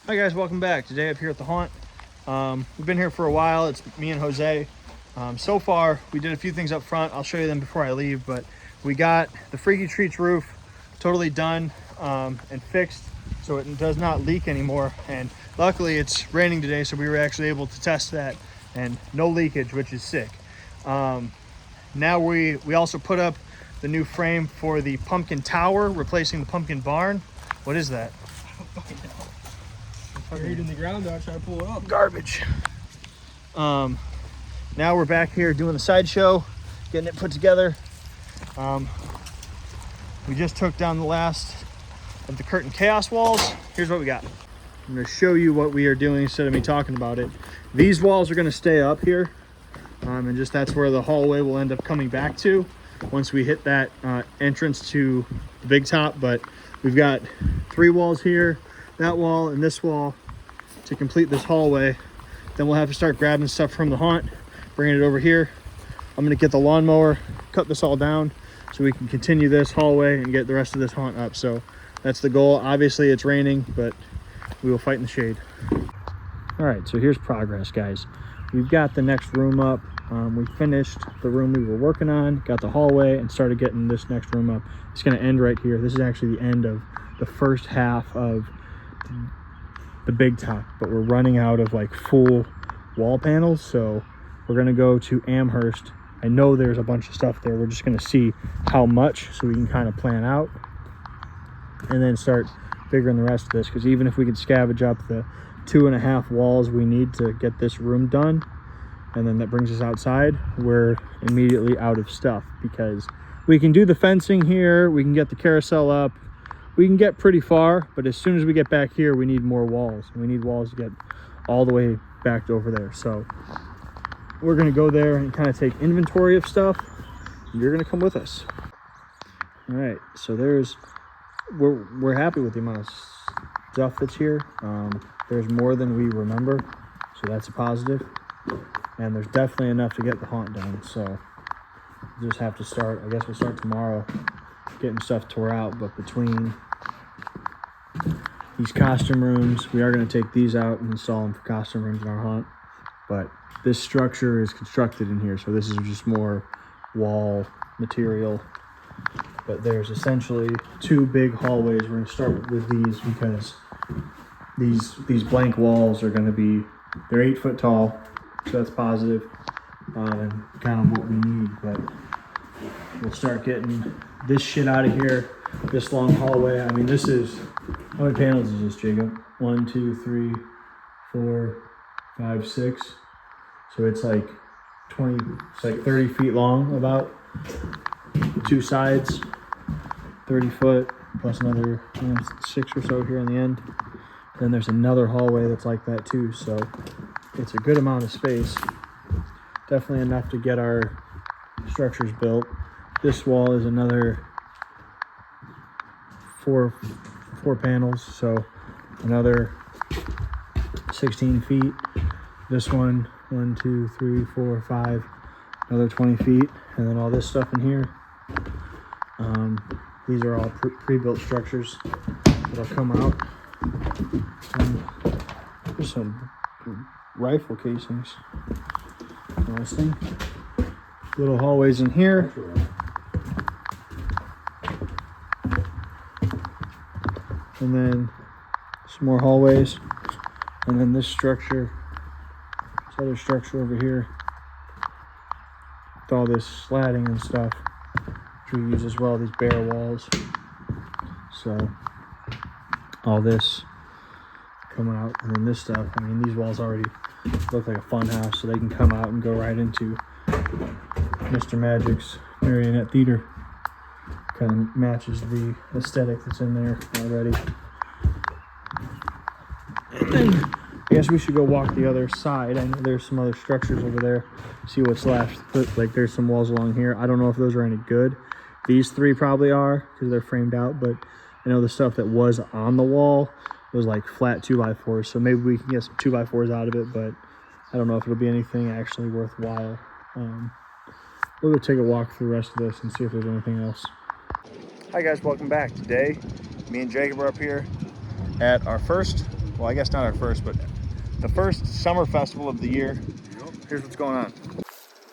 Hi guys, welcome back. Today up here at the haunt. We've been here for a while. It's me and Jose. So far, we did a few things up front. I'll show you them before I leave, but we got the Freaky Treats roof totally done and fixed so it does not leak anymore. And luckily it's raining today, so we were actually able to test that and no leakage, which is sick. Now we also put up the new frame for the pumpkin tower, replacing the pumpkin barn. What is that? Buried in the ground, I try to pull it up. Garbage. Now we're back here doing the sideshow, getting it put together. We just took down the last of the curtain chaos walls. Here's what we got. I'm going to show you what we are doing instead of me talking about it. These walls are going to stay up here, and just that's where the hallway will end up coming back to once we hit that entrance to the big top. But we've got 3 walls here, that wall and this wall to complete this hallway. Then we'll have to start grabbing stuff from the haunt, bringing it over here. I'm gonna get the lawnmower, cut this all down so we can continue this hallway and get the rest of this haunt up. So that's the goal. Obviously it's raining, but we will fight in the shade. All right, so here's progress, guys. We've got the next room up. We finished the room we were working on, got the hallway, and started getting this next room up. It's gonna end right here. This is actually the end of the first half of the big top, but we're running out of like full wall panels, so we're gonna go to Amherst. I know there's a bunch of stuff there. We're just gonna see how much so we can kind of plan out and then start figuring the rest of this, because even if we could scavenge up the 2.5 walls we need to get this room done, and then that brings us outside, we're immediately out of stuff, because we can do the fencing here, we can get the carousel up, we can get pretty far, but as soon as we get back here, we need more walls. We need walls to get all the way back over there. So we're gonna go there and kind of take inventory of stuff. You're gonna come with us. All right, so we're happy with the amount of stuff that's here. There's more than we remember, so that's a positive. And there's definitely enough to get the haunt done. So we'll just have to start, I guess we'll start tomorrow getting stuff tore out. But between these costume rooms, we are going to take these out and install them for costume rooms in our haunt. But this structure is constructed in here, so this is just more wall material. But there's essentially 2 big hallways. We're going to start with these because these blank walls are going to be, they're 8 foot tall, so that's positive, and kind of what we need. But we'll start getting this shit out of here. This long hallway, I mean, this is, how many panels is this, Jacob? 1, 2, 3, 4, 5, 6. So it's like 30 feet long, about the 2 sides, 30 foot, plus another 6 or so here on the end. Then there's another hallway that's like that too, so it's a good amount of space. Definitely enough to get our structures built. This wall is another 4 panels, so another 16 feet. This one, 1, 2, 3, 4, 5, another 20 feet, and then all this stuff in here. These are all pre-built structures that'll come out. There's some rifle casings. Interesting. Little hallways in here. And then some more hallways. And then this structure, this other structure over here, with all this slatting and stuff, which we use as well, these bare walls. So all this coming out, and then this stuff, I mean, these walls already look like a fun house, so they can come out and go right into Mr. Magic's Marionette Theater. Kind of matches the aesthetic that's in there already. And then I guess we should go walk the other side. I know there's some other structures over there, see what's left. But like, there's some walls along here. I don't know if those are any good. These 3 probably are, because they're framed out, but I know the stuff that was on the wall was like flat 2x4s, so maybe we can get some 2x4s out of it, but I don't know if it'll be anything actually worthwhile. We'll go take a walk through the rest of this and see if there's anything else. Hi guys, welcome back. Today, me and Jacob are up here at our first well, I guess not our first, but the first summer festival of the year. Here's what's going on.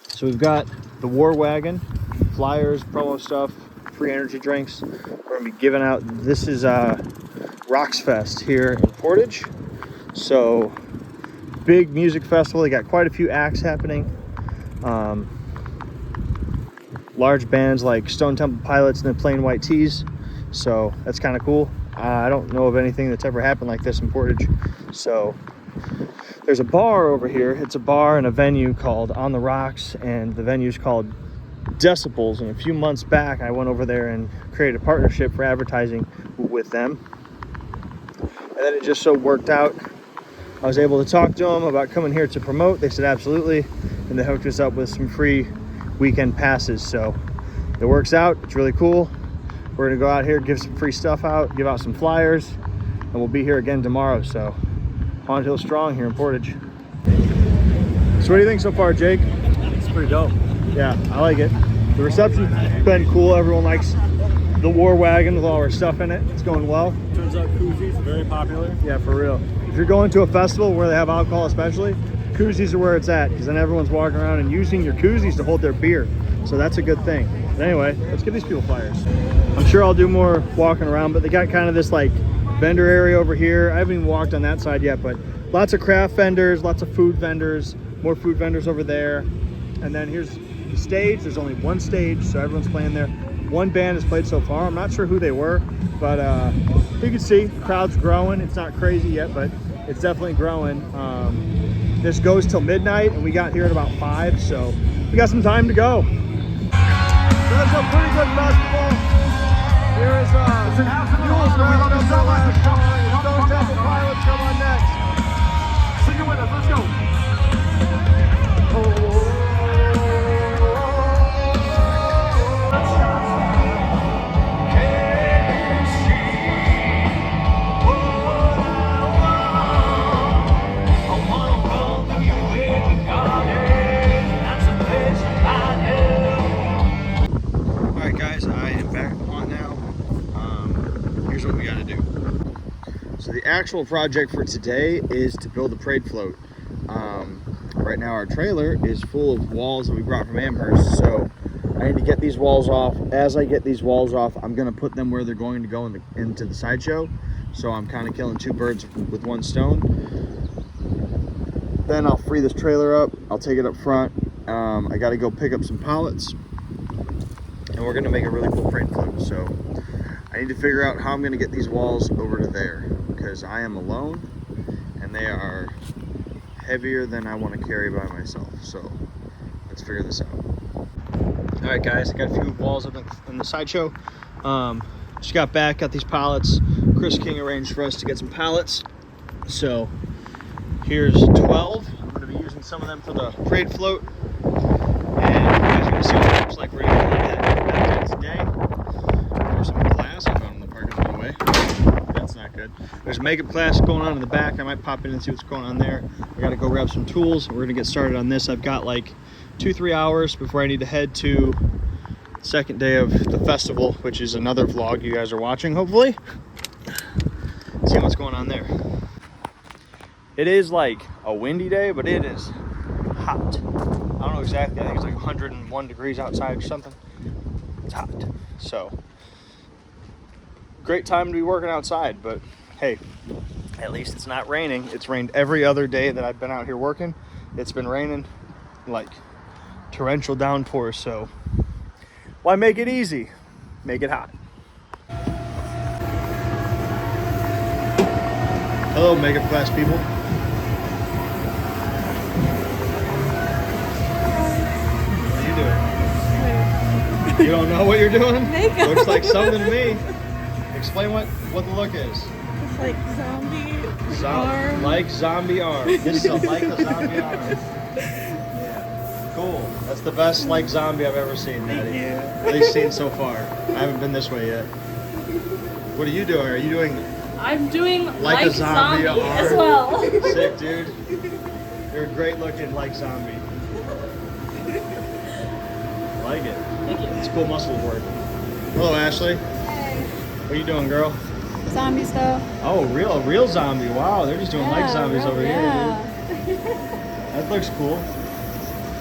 So we've got the War Wagon, flyers, promo stuff, free energy drinks. We're gonna be giving out, this is Rocksfest here in Portage. So big music festival. They got quite a few acts happening. Large bands like Stone Temple Pilots and the Plain White Tees. So that's kind of cool. I don't know of anything that's ever happened like this in Portage. So there's a bar over here. It's a bar and a venue called On the Rocks, and the venue's called Decibels. And a few months back, I went over there and created a partnership for advertising with them. And then it just so worked out. I was able to talk to them about coming here to promote. They said absolutely, and they hooked us up with some free weekend passes. So it works out. It's really cool. We're gonna go out here, give some free stuff out, give out some flyers, and we'll be here again tomorrow. So Pond Hill strong here in Portage. So what do you think so far, Jake? It's pretty dope. Yeah, I like it. The reception's been cool. Everyone likes the War Wagon with all our stuff in it. It's going well. Turns out koozies are very popular. Yeah, for real. If you're going to a festival where they have alcohol especially, koozies are where it's at, because then everyone's walking around and using your koozies to hold their beer. So that's a good thing. But anyway, let's give these people flyers. I'm sure I'll do more walking around, but they got kind of this like vendor area over here. I haven't even walked on that side yet, but lots of craft vendors, lots of food vendors, more food vendors over there. And then here's the stage. There's only one stage, so everyone's playing there. One band has played so far. I'm not sure who they were, but you can see the crowd's growing. It's not crazy yet, but it's definitely growing. This goes till midnight, and we got here at about 5, so we got some time to go. So that's a pretty good festival. Here is Mules wrapping up their last song. Stone Temple Pilots come on next. Sing it with us, let's go. Alright guys, I am back on now. Here's what we gotta do. So the actual project for today is to build a parade float. Right now our trailer is full of walls that we brought from Amherst, so I need to get these walls off. As I get these walls off, I'm gonna put them where they're going to go into the sideshow. So I'm kind of killing two birds with one stone. Then I'll free this trailer up. I'll take it up front. I gotta go pick up some pallets, and we're gonna make a really cool parade float. So I need to figure out how I'm gonna get these walls over to there, because I am alone and they are heavier than I want to carry by myself. So let's figure this out. All right guys, I got a few walls up in the sideshow. Just got back, got these pallets. Chris King arranged for us to get some pallets. So here's 12. I'm going to be using some of them for the parade float. And you guys are going to see what it looks like. We're going to get that today. There's some glass I found in the parking lot away. That's not good. There's makeup class going on in the back. I might pop in and see what's going on there. I got to go grab some tools. We're going to get started on this. I've got like 2-3 hours before I need to head to the second day of the festival, which is another vlog you guys are watching, hopefully. See what's going on there. It is like a windy day, but it is hot. I don't know exactly. I think it's like 101 degrees outside or something. It's hot. So, great time to be working outside, but hey, at least it's not raining. It's rained every other day that I've been out here working. It's been raining like torrential downpours, so why make it easy? Make it hot. Hello, makeup class people. What are you doing? You don't know what you're doing? Makeup. Looks like something to me. Explain what the look is. It's like zombie arm. Like zombie arm. This is like a zombie arm. Yeah. Cool. That's the best like zombie I've ever seen, Maddie. Thank At least seen so far. I haven't been this way yet. What are you doing? Are you doing I'm doing like a zombie arm as well. Sick, dude. You're great looking like zombie. I like it. Thank you. It's cool muscle work. Hello, Ashley. Hey. What are you doing, girl? zombie stuff. Oh, real zombie. Wow, they're just doing like zombies over here, dude. That looks cool.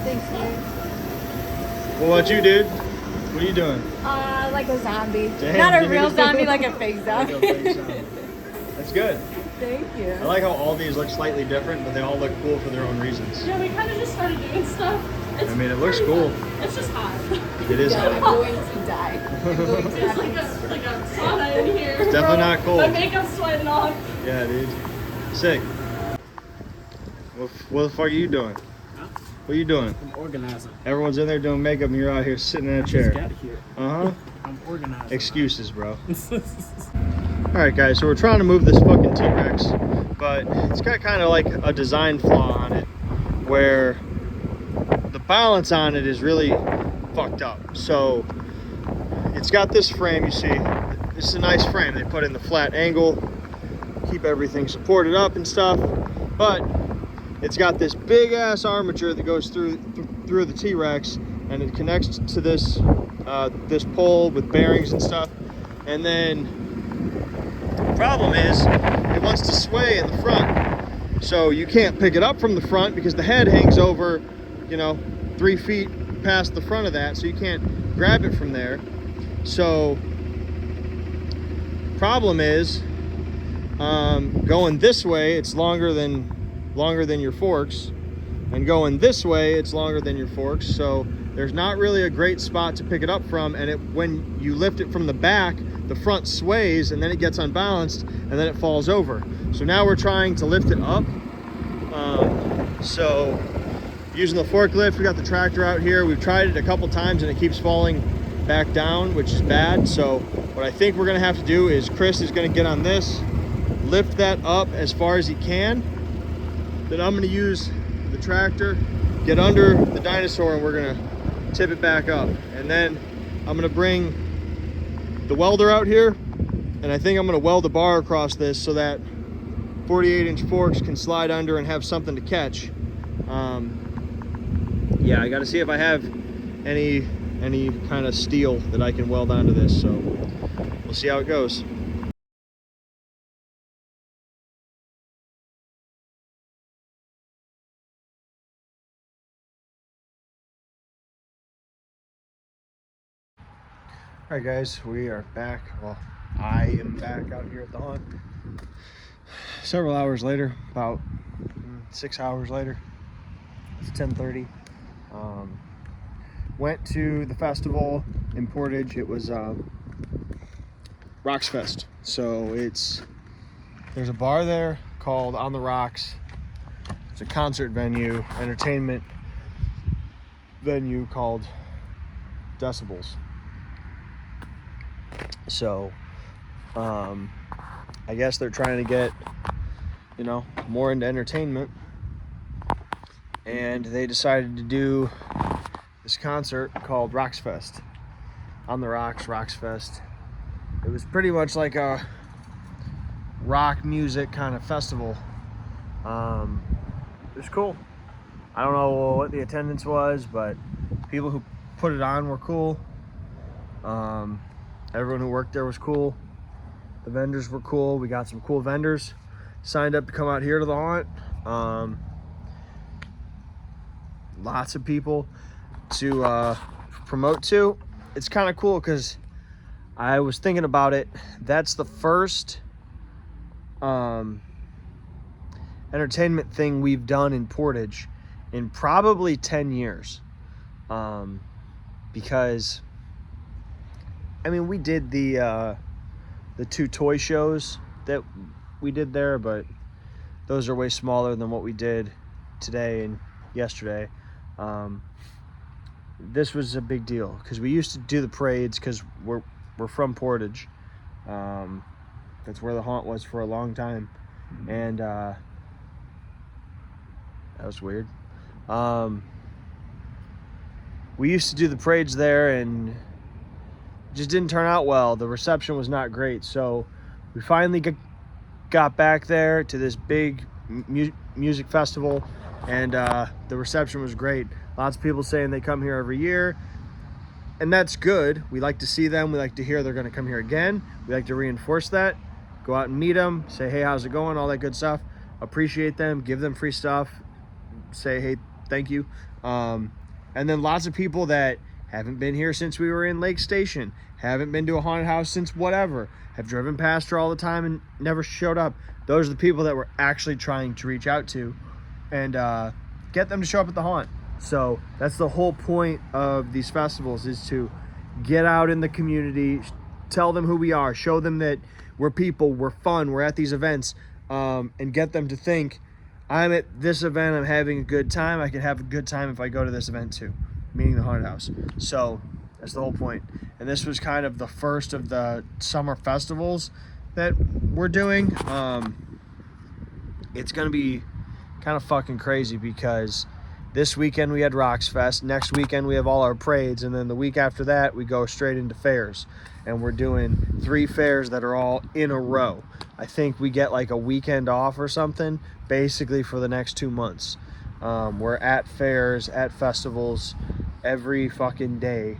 Thanks, dude. Well, what you, dude? What are you doing? Like a zombie. Damn, Not a dude. real zombie, like a fake Like zombie. a fake zombie. That's good. Thank you. I like how all these look slightly different, but they all look cool for their own reasons. Yeah, we kind of just started doing stuff. I mean, it looks cool. It's just hot. It is I'm hot. going to die. It's like a sauna in here. It's definitely not cold. My makeup's sweating off. Yeah, dude. Sick. What the fuck are you doing? Huh? What are you doing? I'm organizing. Everyone's in there doing makeup and you're out here sitting in a Just chair. got here. Uh-huh. I'm organizing. Excuses, bro. Alright guys, so we're trying to move this fucking T-Rex, but it's got kind of like a design flaw on it where the balance on it is really fucked up. So it's got this frame, you see. This is a nice frame. They put in the flat angle, keep everything supported up and stuff, but it's got this big ass armature that goes through the T-Rex, and it connects to this this pole with bearings and stuff. And then the problem is it wants to sway in the front, so you can't pick it up from the front because the head hangs over, you know, 3 feet past the front of that, so you can't grab it from there. So problem is going this way it's longer than your forks, and going this way it's longer than your forks, so there's not really a great spot to pick it up from. And when you lift it from the back, the front sways and then it gets unbalanced and then it falls over. So now we're trying to lift it up. So using the forklift, we got the tractor out here. We've tried it a couple times and it keeps falling back down, which is bad. So what I think we're gonna have to do is Chris is gonna get on this, lift that up as far as he can. Then I'm gonna use the tractor, get under the dinosaur, and we're gonna tip it back up. And then I'm gonna bring the welder out here, and I think I'm gonna weld a bar across this so that 48-inch forks can slide under and have something to catch. Yeah, I gotta see if I have any kind of steel that I can weld onto this, so we'll see how it goes. All right guys, we are back. Well, I am back out here at the haunt. Several hours later, about 6 hours later. It's 10:30. Went to the festival in Portage. It was Rocksfest. So there's a bar there called On the Rocks. It's a concert venue, entertainment venue called Decibels. So I guess they're trying to get, you know, more into entertainment, and they decided to do this concert called Rocksfest. On the Rocks, Rocksfest. It was pretty much like a rock music kind of festival. It was cool. I don't know what the attendance was, but people who put it on were cool. Everyone who worked there was cool. The vendors were cool. We got some cool vendors signed up to come out here to the haunt. Lots of people to promote to. It's kind of cool because I was thinking about it. That's the first entertainment thing we've done in Portage in probably 10 years. Because I mean, we did the 2 toy shows that we did there, but those are way smaller than what we did today and yesterday. This was a big deal because we used to do the parades because we're from Portage. That's where the haunt was for a long time, and that was weird. We used to do the parades there, and just didn't turn out well. The reception was not great, so we finally got back there to this big music festival, and the reception was great. Lots of people saying they come here every year, and that's good. We like to see them. We like to hear they're going to come here again. We like to reinforce that. Go out and meet them, say, hey, how's it going? All that good stuff. Appreciate them, give them free stuff, say, hey, thank you. And then lots of people that haven't been here since we were in Lake Station, haven't been to a haunted house since whatever, have driven past her all the time and never showed up. Those are the people that we're actually trying to reach out to and get them to show up at the haunt. So that's the whole point of these festivals, is to get out in the community, tell them who we are, show them that we're people, we're fun, we're at these events, and get them to think, I'm at this event, I'm having a good time, I can have a good time if I go to this event too, meaning the haunted house. So that's the whole point. And this was kind of the first of the summer festivals that we're doing. It's gonna be kind of fucking crazy because this weekend we had Rocksfest, next weekend we have all our parades, and then the week after that we go straight into fairs. And we're doing 3 fairs that are all in a row. I think we get like a weekend off or something, basically for the next 2 months. We're at fairs, at festivals, every fucking day,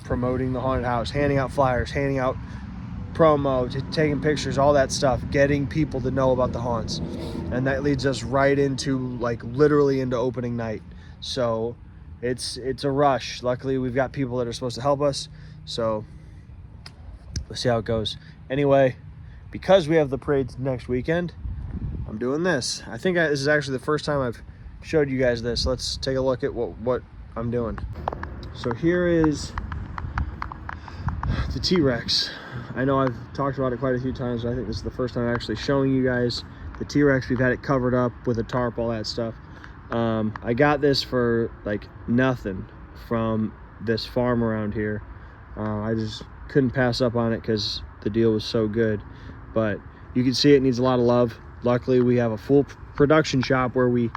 promoting the haunted house, handing out flyers, handing out promo, taking pictures, all that stuff, getting people to know about the haunts. And that leads us right into, like, literally into opening night. So it's a rush. Luckily we've got people that are supposed to help us, so let's see how it goes. Anyway, because we have the parades next weekend, I'm doing this. I think this is actually the first time I've showed you guys this. Let's take a look at what I'm doing. So here is the T-Rex. I know I've talked about it quite a few times, but I think this is the first time I'm actually showing you guys the T-Rex. We've had it covered up with a tarp, all that stuff. I got this for like nothing from this farm around here. I just couldn't pass up on it because the deal was so good. But you can see it needs a lot of love. Luckily we have a full production shop where we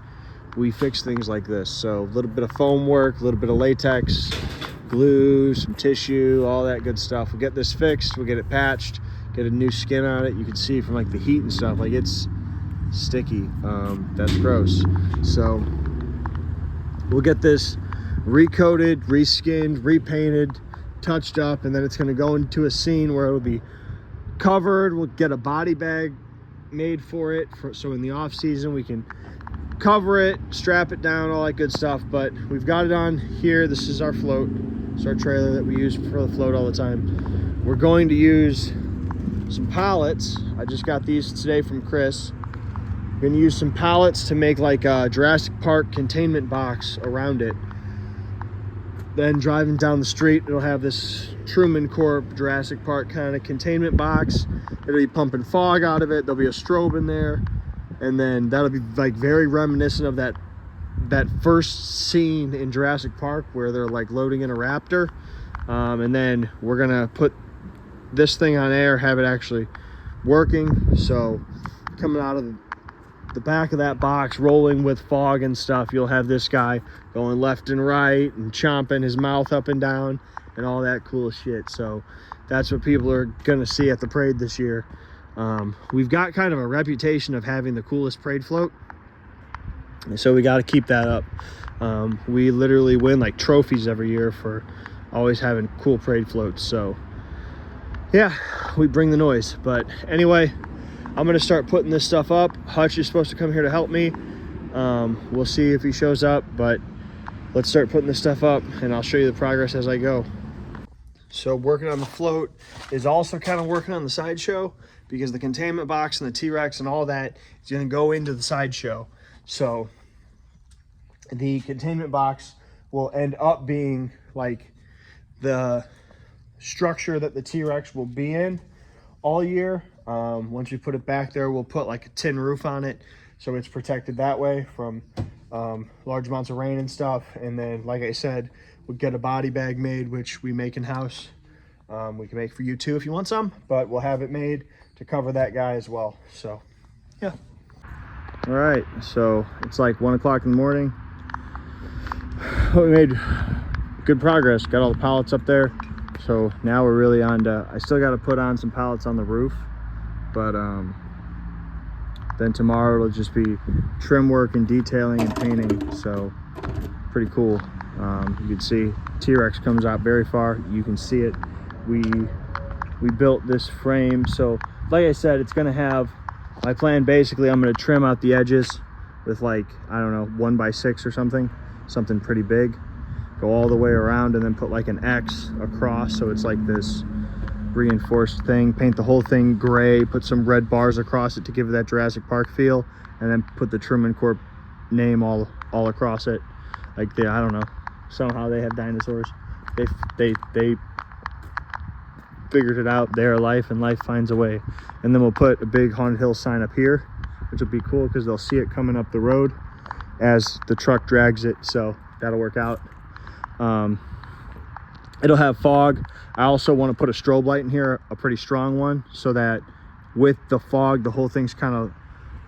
fix things like this. So a little bit of foam work, a little bit of latex, glue, some tissue, all that good stuff. We'll get this fixed, we'll get it patched, get a new skin on it. You can see from like the heat and stuff, like it's sticky. That's gross. So we'll get this recoated, reskinned, repainted, touched up, and then it's going to go into a scene where it'll be covered. We'll get a body bag made for it, so in the off season we can cover it, strap it down, all that good stuff. But we've got it on here. This is our float. It's our trailer that we use for the float all the time. We're going to use some pallets. I just got these today from Chris. We're gonna use some pallets to make like a Jurassic Park containment box around it. Then driving down the street, it'll have this Truman Corp Jurassic Park kind of containment box. It'll be pumping fog out of it. There'll be a strobe in there. And then that'll be like very reminiscent of that first scene in Jurassic Park where they're like loading in a raptor. And then we're gonna put this thing on air, have it actually working. So coming out of the back of that box, rolling with fog and stuff, you'll have this guy going left and right and chomping his mouth up and down and all that cool shit. So that's what people are gonna see at the parade this year. We've got kind of a reputation of having the coolest parade float, and so we got to keep that up. We literally win like trophies every year for always having cool parade floats. So yeah, we bring the noise. But anyway, I'm gonna start putting this stuff up. Hutch is supposed to come here to help me. We'll see if he shows up, but let's start putting this stuff up and I'll show you the progress as I go. So working on the float is also kind of working on the Sideshow, because the containment box and the T-Rex and all that is going to go into the Sideshow. So the containment box will end up being like the structure that the T-Rex will be in all year. Once we put it back there, we'll put like a tin roof on it so it's protected that way from large amounts of rain and stuff. And then, like I said, we'll get a body bag made, which we make in house. We can make for you too if you want some, but we'll have it made to cover that guy as well. So yeah. All right, so it's like 1 o'clock in the morning. We made good progress, got all the pallets up there. So now we're really on to, I still got to put on some pallets on the roof, but then tomorrow it'll just be trim work and detailing and painting. So pretty cool. You can see T-Rex comes out very far. You can see it. We built this frame, so like I said, it's gonna have, my plan basically, I'm gonna trim out the edges with like, I don't know, 1x6 or something pretty big. Go all the way around and then put like an X across, so it's like this reinforced thing. Paint the whole thing gray, put some red bars across it to give it that Jurassic Park feel, and then put the Truman Corp name all across it. Like I don't know, somehow they have dinosaurs. They figured it out, their life, and life finds a way. And then we'll put a big Haunted Hill sign up here, which will be cool because they'll see it coming up the road as the truck drags it, so that'll work out. It'll have fog. I also want to put a strobe light in here, a pretty strong one, so that with the fog the whole thing's kind of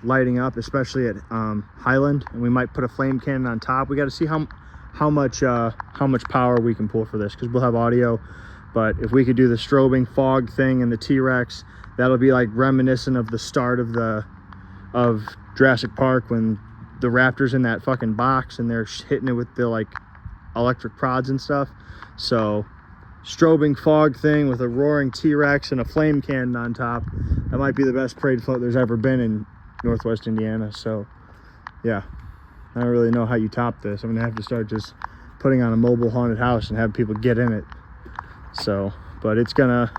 lighting up, especially at Highland. And we might put a flame cannon on top. We got to see how much power we can pull for this, because we'll have audio. But if we could do the strobing fog thing and the T-Rex, that'll be like reminiscent of the start of Jurassic Park, when the raptors in that fucking box and they're hitting it with the like electric prods and stuff. So strobing fog thing with a roaring T-Rex and a flame cannon on top, that might be the best parade float there's ever been in Northwest Indiana. So yeah, I don't really know how you top this. I'm gonna have to start just putting on a mobile haunted house and have people get in it. So, but it's gonna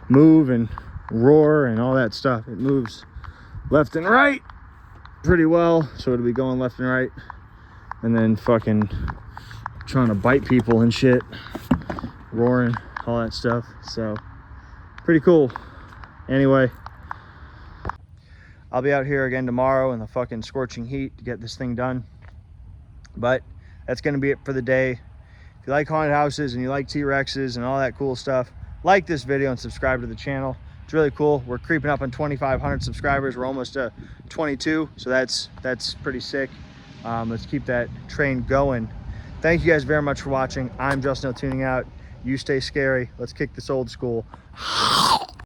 move and roar and all that stuff. It moves left and right pretty well, so it'll be going left and right, and then fucking trying to bite people and shit, roaring, all that stuff. So pretty cool. Anyway, I'll be out here again tomorrow in the fucking scorching heat to get this thing done. But that's gonna be it for the day. If you like haunted houses and you like T-Rexes and all that cool stuff, like this video and subscribe to the channel. It's really cool. We're creeping up on 2,500 subscribers. We're almost to 22, so that's pretty sick. Let's keep that train going. Thank you guys very much for watching. I'm Justin tuning out. You stay scary. Let's kick this old school.